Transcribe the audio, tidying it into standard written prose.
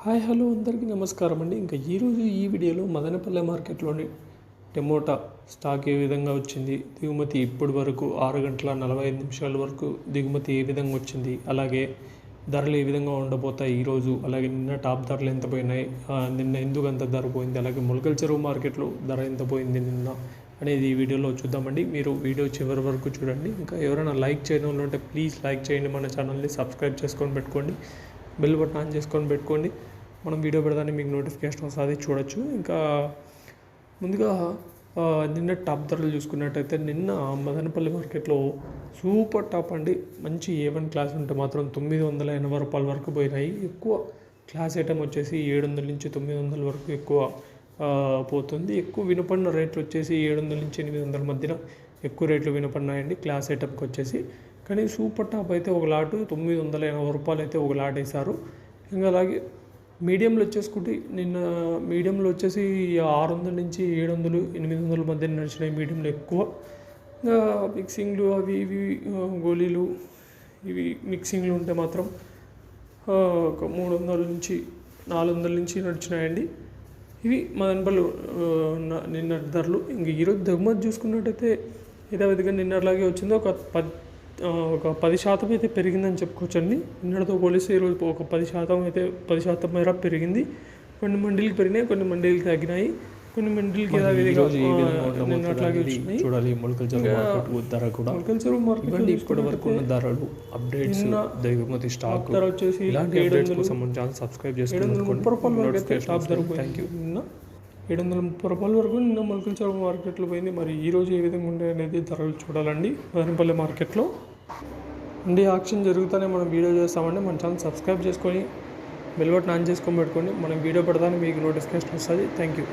Hi hello అందరికీ నమస్కారం అండి. ఇంకా ఈరోజు ఈ వీడియోలో మదనపల్లె మార్కెట్లోని టమోటా స్టాక్ ఏ విధంగా వచ్చింది, దిగుమతి ఇప్పటి వరకు 6 గంటల 45 నిమిషాల వరకు దిగుమతి ఏ విధంగా వచ్చింది, అలాగే ధరలు ఏ విధంగా ఉండబోతాయి ఈరోజు, అలాగే నిన్న టాప్ ధరలు ఎంత పోయినాయి, నిన్న ఎందుకు అంత ధర పోయింది, అలాగే మొలకల చెరువు మార్కెట్లో ధర ఎంత పోయింది నిన్న అనేది ఈ వీడియోలో చూద్దామండి. మీరు వీడియో చివరి వరకు చూడండి. ఇంకా ఎవరైనా లైక్ చేయడం వల్ల ఉంటే ప్లీజ్ లైక్ చేయండి, మన ఛానల్ని సబ్స్క్రైబ్ చేసుకొని పెట్టుకోండి, బెల్ బటన్ ఆన్ చేసుకొని పెట్టుకోండి. మనం వీడియో పెడతానే మీకు నోటిఫికేషన్ వస్తుంది, చూడొచ్చు. ఇంకా ముందుగా నిన్న టాప్ ధరలు చూసుకున్నట్టయితే నిన్న మదనపల్లి మార్కెట్లో సూపర్ టాప్ అండి. మంచి A1 క్లాస్ ఉంటే మాత్రం 980 రూపాయల వరకు పోయినాయి. ఎక్కువ క్లాస్ ఐటమ్ వచ్చేసి 700 నుంచి 900 వరకు ఎక్కువ పోతుంది. ఎక్కువ వినపడిన రేట్లు వచ్చేసి 700 నుంచి 800 మధ్యన ఎక్కువ రేట్లు వినపడినాయండి క్లాస్ ఐటమ్కి వచ్చేసి. కానీ సూపర్ టాప్ అయితే ఒక లాటు 980 రూపాయలు అయితే ఒక లాట్ వేశారు. ఇంకా అలాగే మీడియంలో వచ్చేసుకుంటే నిన్న మీడియంలో వచ్చేసి 600 నుంచి 700 800 మధ్య నడిచినాయి మీడియంలో ఎక్కువ. ఇంకా మిక్సింగ్లు అవి ఇవి గోళీలు ఇవి మిక్సింగ్లు ఉంటే మాత్రం ఒక 300 నుంచి 400 నుంచి నడిచినాయండి. ఇవి మదనపల్లి నిన్న ధరలు. ఇంక ఈరోజు దిగుమతి చూసుకున్నట్టయితే యథావిధిగా నిన్నట్లాగే వచ్చింది. ఒక 10% అయితే పెరిగిందని చెప్పుకోవచ్చండి. నిన్నటితో పోలిస్తే ఈరోజు ఒక 10% అయితే 10% మేర పెరిగింది. కొన్ని మండీలకు పెరిగినాయి, కొన్ని మండీలకు తగ్గినాయి, కొన్ని మండీలకి యథావిధిగా నిన్నట్లాగే వచ్చినాయి. చూడాలి మొలకల చెరువు ధర కూడా, మొలకల చెరువు మార్కెట్ ఇప్పటి వరకు ఉన్న ధరలు అప్డేట్స్, దిగుమతి స్టాక్ ధర వచ్చేసి ఇలాంటి అప్డేట్స్ కోసం మన ఛానల్ సబ్స్క్రైబ్ చేసుకోండి. 730 రూపాయల వరకు అయితే టాప్ ధర. Thank you. నిన్న 730 రూపాయల వరకు నిన్న మొలకల చెరువు మార్కెట్లో పోయింది. మరి ఈరోజు ఏ విధంగా ఉండే అనేది ధరలు చూడాలండి మదనపల్లి మార్కెట్లో. అండి ఆక్షన్ జరుగుతూనే మనం వీడియో చేస్తామండి. మన ఛానల్ సబ్స్క్రైబ్ చేసుకొని బెల్ బటన్ ఆన్ చేసుకొని పెట్టుకోండి. మనం వీడియో పెడతానే మీకు నోటిఫికేషన్ వస్తుంది. Thank you.